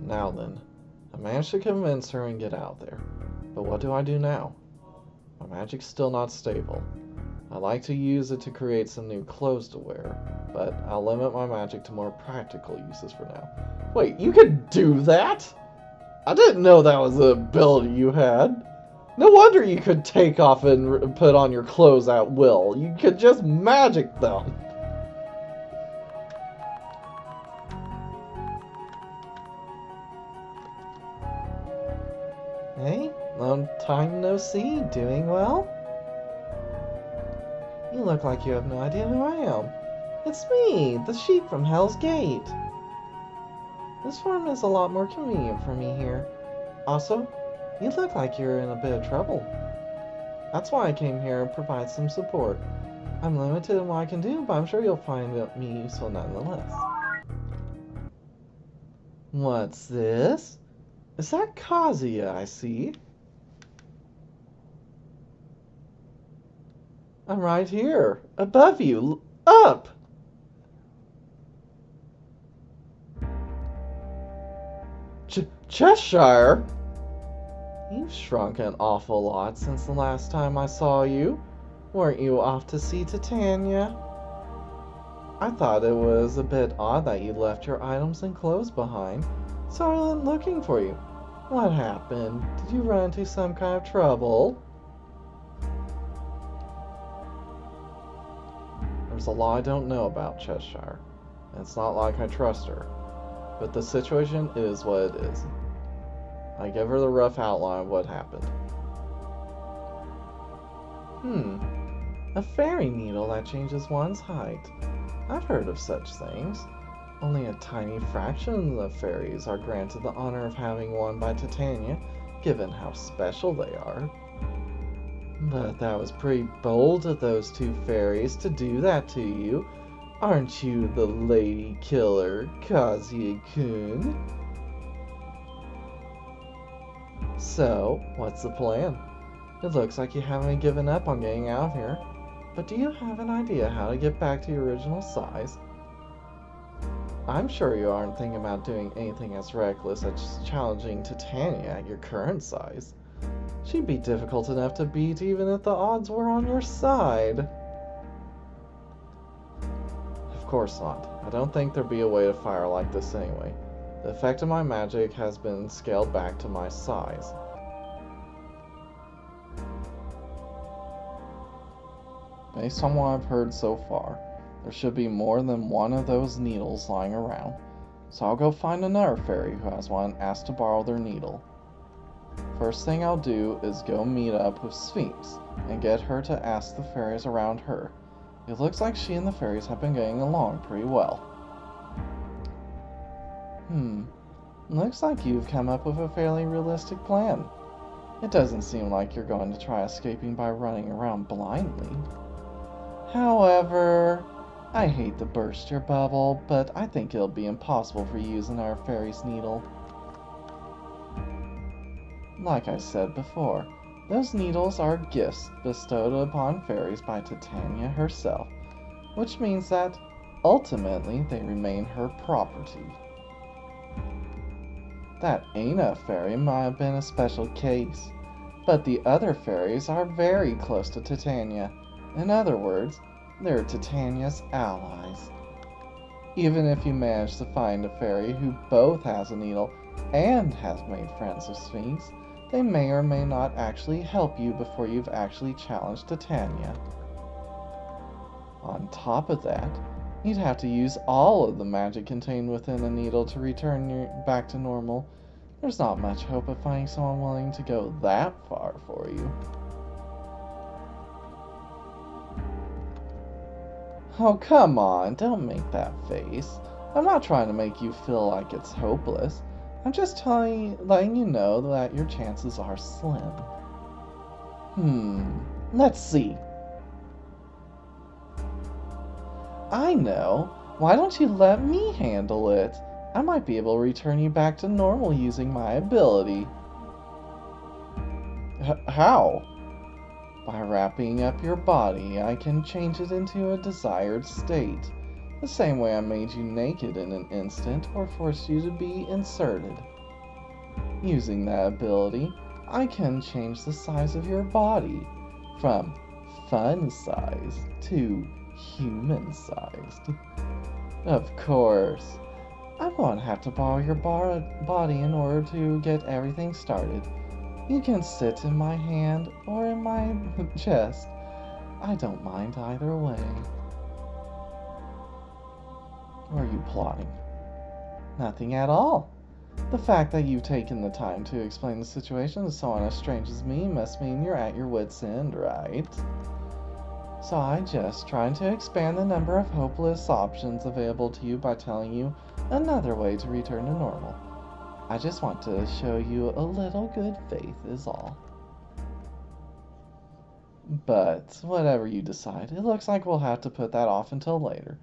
Now then, I managed to convince her and get out there. But what do I do now? My magic's still not stable. I like to use it to create some new clothes to wear, but I'll limit my magic to more practical uses for now. Wait, you could do that? I didn't know that was an ability you had. No wonder you could take off and put on your clothes at will. You could just magic them. Hey, long time no see. Doing well? You look like you have no idea who I am. It's me, the sheep from Hell's Gate. This form is a lot more convenient for me here. Also, you look like you're in a bit of trouble. That's why I came here and provide some support. I'm limited in what I can do, but I'm sure you'll find me useful nonetheless. What's this? Is that Kazuya I see? I'm right here, above you, up! Cheshire? You've shrunk an awful lot since the last time I saw you. Weren't you off to see Titania? I thought it was a bit odd that you left your items and clothes behind, so I went looking for you. What happened? Did you run into some kind of trouble? There's a lot I don't know about Cheshire, and it's not like I trust her. But the situation is what it is. I give her the rough outline of what happened. A fairy needle that changes one's height. I've heard of such things. Only a tiny fraction of fairies are granted the honor of having one by Titania, given how special they are. But that was pretty bold of those two fairies to do that to you. Aren't you the lady killer, Kazuya-kun? So, what's the plan? It looks like you haven't given up on getting out of here, but do you have an idea how to get back to your original size? I'm sure you aren't thinking about doing anything as reckless as challenging Titania at your current size. She'd be difficult enough to beat even if the odds were on your side. Of course not. I don't think there'd be a way to fire like this anyway. The effect of my magic has been scaled back to my size. Based on what I've heard so far, there should be more than one of those needles lying around. So I'll go find another fairy who has one and ask to borrow their needle. First thing I'll do is go meet up with Sphinx and get her to ask the fairies around her. It looks like she and the fairies have been getting along pretty well. Looks like you've come up with a fairly realistic plan. It doesn't seem like you're going to try escaping by running around blindly. However, I hate to burst your bubble, but I think it'll be impossible for you using our fairy's needle. Like I said before, those needles are gifts bestowed upon fairies by Titania herself, which means that, ultimately, they remain her property. That Ayna fairy might have been a special case, but the other fairies are very close to Titania. In other words, they're Titania's allies. Even if you manage to find a fairy who both has a needle and has made friends with Sphinx, they may or may not actually help you before you've actually challenged Titania. On top of that, you'd have to use all of the magic contained within a needle to return you back to normal. There's not much hope of finding someone willing to go that far for you. Oh, come on, don't make that face. I'm not trying to make you feel like it's hopeless. I'm just letting you know that your chances are slim. Let's see. I know. Why don't you let me handle it? I might be able to return you back to normal using my ability. How? By wrapping up your body, I can change it into a desired state. The same way I made you naked in an instant or forced you to be inserted. Using that ability, I can change the size of your body from fun size to human sized. Of course, I'm going to have to borrow your body in order to get everything started. You can sit in my hand or in my chest. I don't mind either way. Or are you plotting? Nothing at all. The fact that you've taken the time to explain the situation to someone as strange as me must mean you're at your wit's end, right? So I'm just trying to expand the number of hopeless options available to you by telling you another way to return to normal. I just want to show you a little good faith is all. But whatever you decide, it looks like we'll have to put that off until later.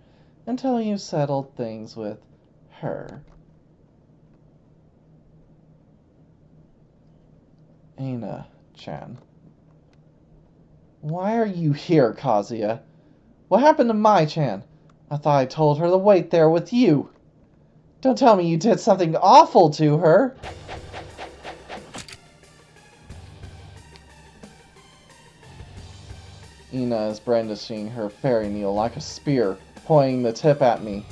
Until you've settled things with her. Ayna-chan. Why are you here, Kazuya? What happened to Mai-chan? I thought I told her to wait there with you. Don't tell me you did something awful to her. Ayna is brandishing her fairy needle like a spear, pointing the tip at me.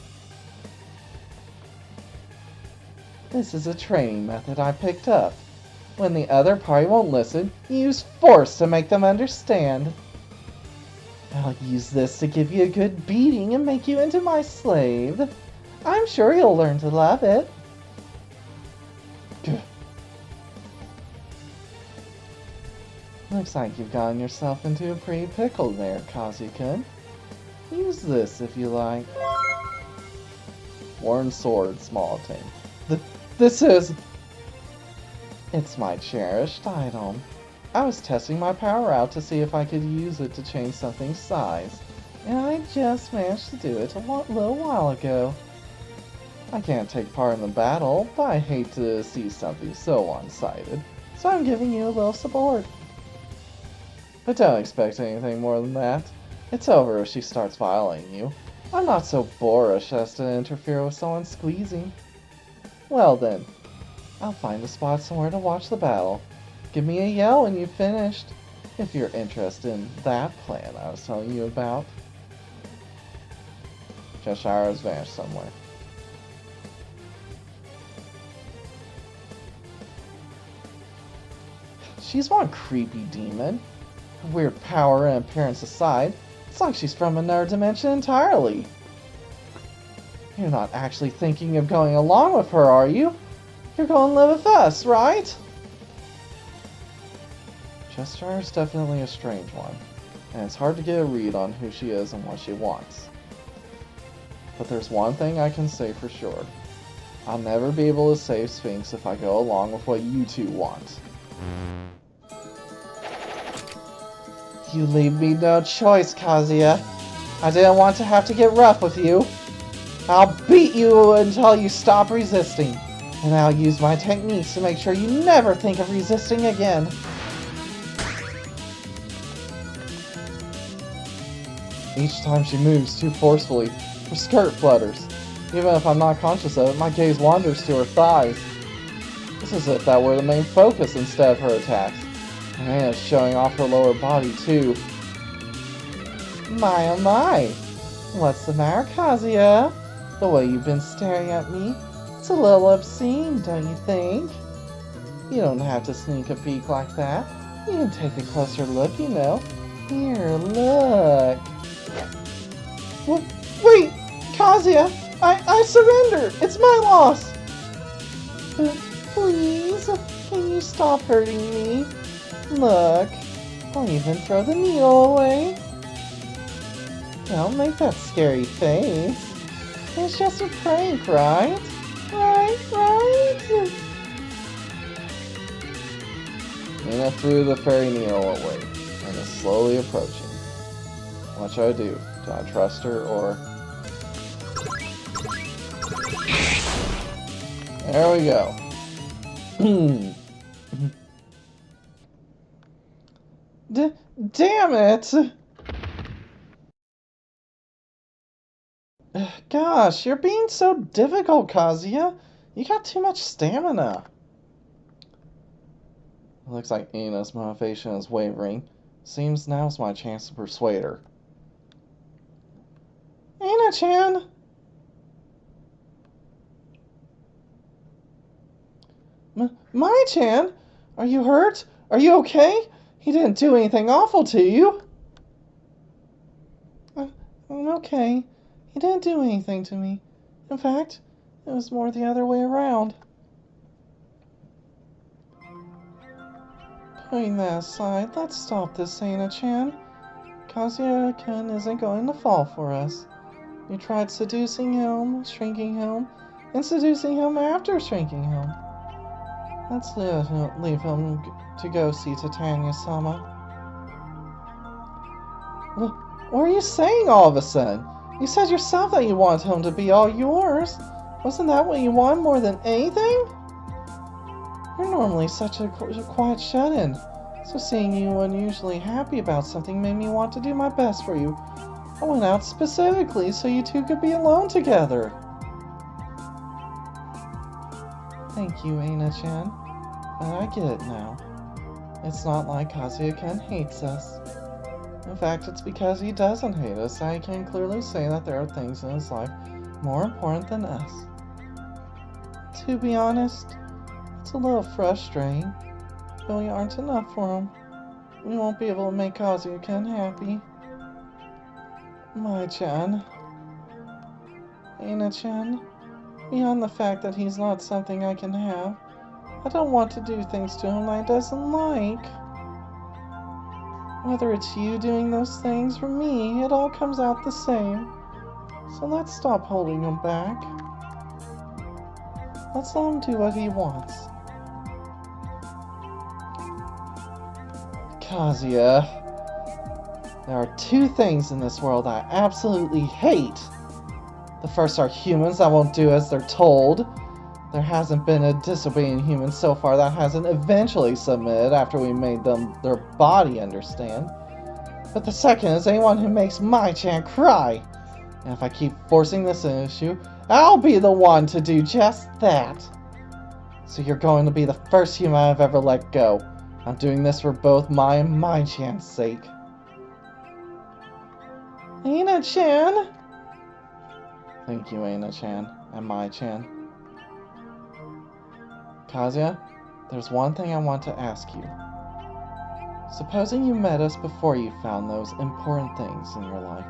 This is a training method I picked up. When the other party won't listen, you use force to make them understand. I'll use this to give you a good beating and make you into my slave. I'm sure you'll learn to love it. Looks like you've gotten yourself into a pretty pickle there, Kazu-kun. Use this if you like. Worn sword, small thing. This is... It's my cherished item. I was testing my power out to see if I could use it to change something's size, and I just managed to do it a little while ago. I can't take part in the battle, but I hate to see something so one-sided, so I'm giving you a little support. But don't expect anything more than that. It's over if she starts violating you. I'm not so boorish as to interfere with someone squeezing. Well then, I'll find a spot somewhere to watch the battle. Give me a yell when you've finished, if you're interested in that plan I was telling you about. Cheshire has vanished somewhere. She's one creepy demon. Her weird power and appearance aside, it's like she's from another dimension entirely. You're not actually thinking of going along with her, are you? You're going to live with us, right? Cheshire is definitely a strange one, and it's hard to get a read on who she is and what she wants. But there's one thing I can say for sure. I'll never be able to save Sphinx if I go along with what you two want. You leave me no choice, Kazuya. I didn't want to have to get rough with you. I'll beat you until you stop resisting, and I'll use my techniques to make sure you never think of resisting again. Each time she moves too forcefully, her skirt flutters. Even if I'm not conscious of it, my gaze wanders to her thighs. It's as if that were the main focus instead of her attacks. And Ayna's showing off her lower body too. My oh my! What's the matter, Kazuya? The way you've been staring at me, it's a little obscene, don't you think? You don't have to sneak a peek like that. You can take a closer look, you know. Here, look. Wait, Kazuya! I surrender! It's my loss! Please, can you stop hurting me? Look, I'll even throw the needle away. Don't make that scary face. It's just a prank, right? Right? Ayna threw the fairy needle away and is slowly approaching. What should I do? Do I trust her or... There we go. Damn it! Gosh, you're being so difficult, Kazuya. You got too much stamina. Looks like Ayna's motivation is wavering. Seems now's my chance to persuade her. Ayna-chan! Mai-chan! Are you hurt? Are you okay? He didn't do anything awful to you. I'm okay. He didn't do anything to me. In fact, it was more the other way around. Putting that aside, let's stop this, Ayna-chan. Kazuya-kun isn't going to fall for us. You tried seducing him, shrinking him, and seducing him after shrinking him. Let's leave him to go see Titania-sama. What are you saying all of a sudden? You said yourself that you wanted him to be all yours. Wasn't that what you want more than anything? You're normally such a quiet shut-in, so seeing you unusually happy about something made me want to do my best for you. I went out specifically so you two could be alone together. Thank you, Ayna-chan. But I get it now. It's not like Kazuya-kun hates us. In fact, it's because he doesn't hate us I can clearly say that there are things in his life more important than us. To be honest, it's a little frustrating. We aren't enough for him. We won't be able to make Kazuya-kun happy. Mai-chan. Ayna-chan. Beyond the fact that he's not something I can have, I don't want to do things to him that he doesn't like. Whether it's you doing those things or me, it all comes out the same. So let's stop holding him back. Let's let him do what he wants. Kazuya, there are two things in this world I absolutely hate. The first are humans that won't do as they're told. There hasn't been a disobeying human so far that hasn't eventually submitted after we made them their body understand. But the second is anyone who makes Mai-chan cry. And if I keep forcing this issue, I'll be the one to do just that. So you're going to be the first human I've ever let go. I'm doing this for both my and Mai-chan's sake. Ayna-chan! Thank you, Ayna-chan and Mai-chan. Kazuya, there's one thing I want to ask you. Supposing you met us before you found those important things in your life,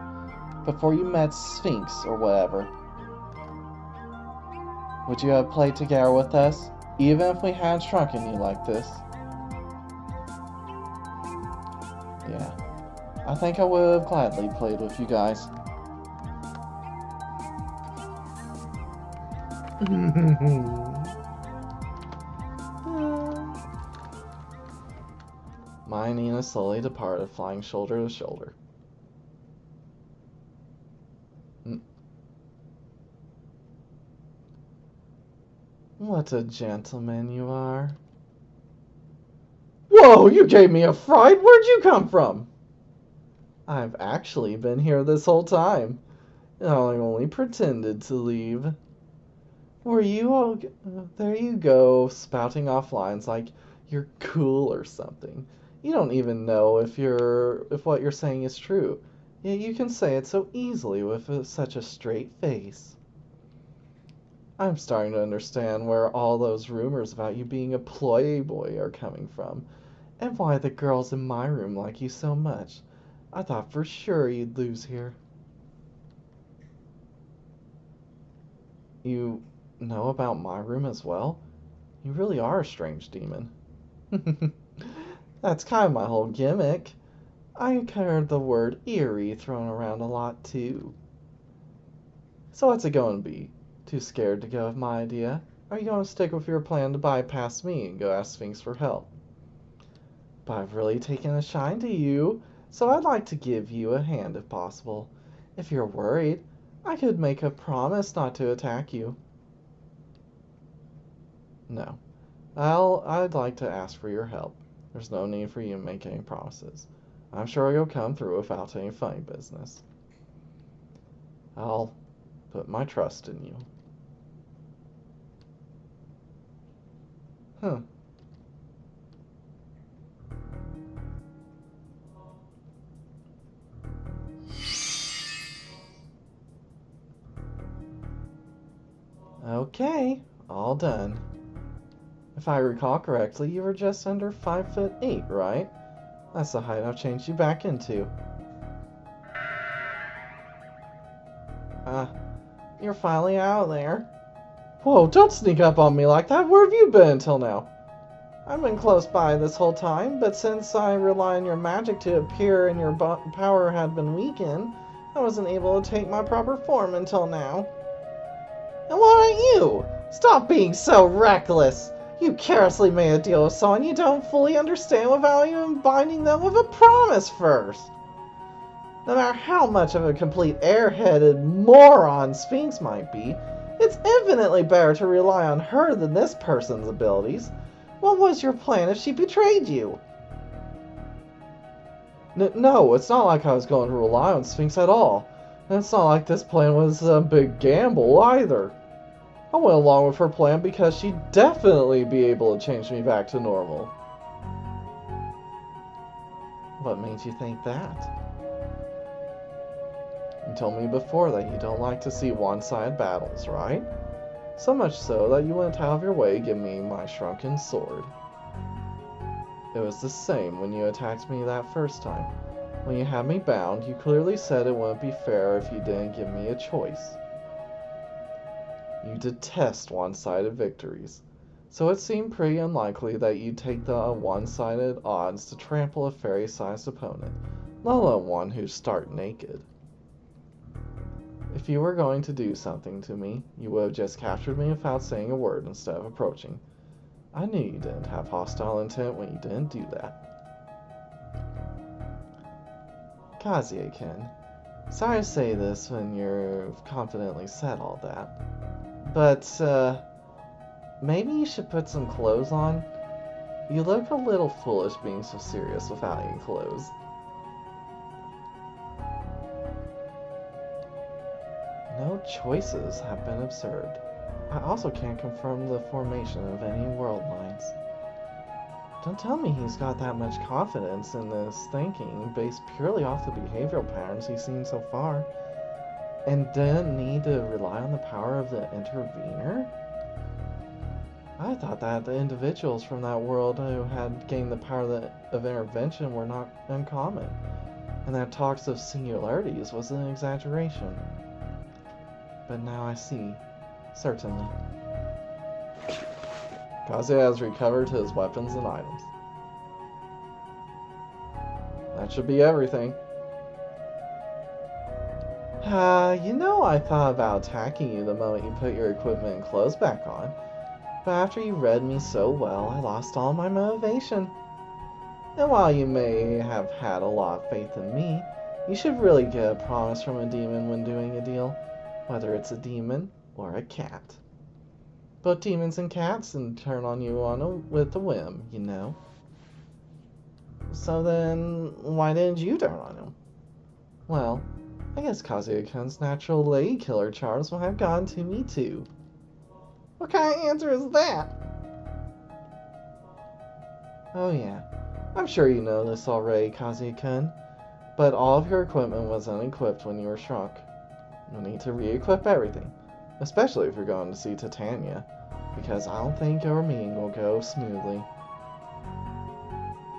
before you met Sphinx or whatever, would you have played together with us, even if we hadn't shrunken you like this? Yeah, I think I would have gladly played with you guys. Mai and Ayna slowly departed, flying shoulder to shoulder. What a gentleman you are. Whoa, you gave me a fright! Where'd you come from? I've actually been here this whole time. I only pretended to leave. Were you all... there you go, spouting off lines like you're cool or something. You don't even know if what you're saying is true. Yet you can say it so easily with such a straight face. I'm starting to understand where all those rumors about you being a playboy are coming from, and why the girls in my room like you so much. I thought for sure you'd lose here. You know about my room as well? You really are a strange demon. That's kind of my whole gimmick. I heard the word eerie thrown around a lot too. So what's it going to be? Too scared to go with my idea? Or are you going to stick with your plan to bypass me and go ask Sphinx for help? But I've really taken a shine to you, so I'd like to give you a hand if possible. If you're worried, I could make a promise not to attack you. No. I'd like to ask for your help. There's no need for you to make any promises. I'm sure you'll come through without any funny business. I'll put my trust in you. Huh. Okay, all done. If I recall correctly, you were just under 5'8", right? That's the height I've changed you back into. You're finally out there. Whoa, don't sneak up on me like that. Where have you been until now? I've been close by this whole time, but since I rely on your magic to appear and your power had been weakened, I wasn't able to take my proper form until now. And why don't you? Stop being so reckless! You carelessly made a deal with someone you don't fully understand without even binding them with a promise first. No matter how much of a complete airheaded moron Sphinx might be, it's infinitely better to rely on her than this person's abilities. What was your plan if she betrayed you? No, it's not like I was going to rely on Sphinx at all. And it's not like this plan was a big gamble either. I went along with her plan because she'd definitely be able to change me back to normal. What made you think that? You told me before that you don't like to see one-sided battles, right? So much so that you went out of your way to give me my shrunken sword. It was the same when you attacked me that first time. When you had me bound, you clearly said it wouldn't be fair if you didn't give me a choice. You detest one-sided victories, so it seemed pretty unlikely that you'd take the one-sided odds to trample a fairy-sized opponent, let alone one who'd start naked. If you were going to do something to me, you would have just captured me without saying a word instead of approaching. I knew you didn't have hostile intent when you didn't do that. Kazuya-kun, sorry to say this when you've confidently said all that, but, maybe you should put some clothes on? You look a little foolish being so serious without any clothes. No choices have been observed. I also can't confirm the formation of any world lines. Don't tell me he's got that much confidence in this thinking based purely off the behavioral patterns he's seen so far, and didn't need to rely on the power of the intervener? I thought that the individuals from that world who had gained the power of intervention were not uncommon, and that talks of singularities was an exaggeration. But now I see, certainly. Kazuya has recovered his weapons and items. That should be everything. I thought about attacking you the moment you put your equipment and clothes back on, but after you read me so well, I lost all my motivation. And while you may have had a lot of faith in me, you should really get a promise from a demon when doing a deal, whether it's a demon or a cat. Both demons and cats can turn on you with a whim, you know. So then, why didn't you turn on him? Well, I guess Kazuya-kun's natural lady killer charms will have gotten to me too. What kind of answer is that? Oh yeah, I'm sure you know this already, Kazuya-kun, but all of your equipment was unequipped when you were shrunk. You'll need to re-equip everything, especially if you're going to see Titania, because I don't think your meeting will go smoothly.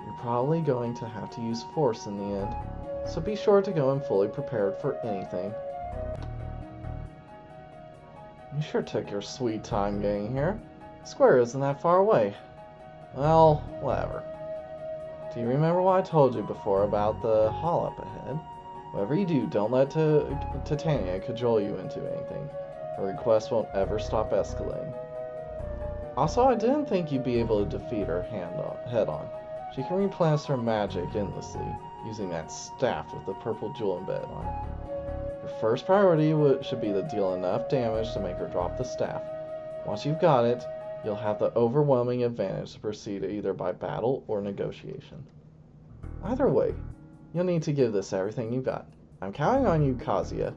You're probably going to have to use force in the end, so be sure to go in fully prepared for anything. You sure took your sweet time getting here. Square isn't that far away. Well, whatever. Do you remember what I told you before about the hall up ahead? Whatever you do, don't let Titania cajole you into anything. Her request won't ever stop escalating. Also, I didn't think you'd be able to defeat her head on. She can replenish her magic endlessly, using that staff with the purple jewel embedded on it. Your first priority should be to deal enough damage to make her drop the staff. Once you've got it, you'll have the overwhelming advantage to proceed either by battle or negotiation. Either way, you'll need to give this everything you got. I'm counting on you, Kazuya.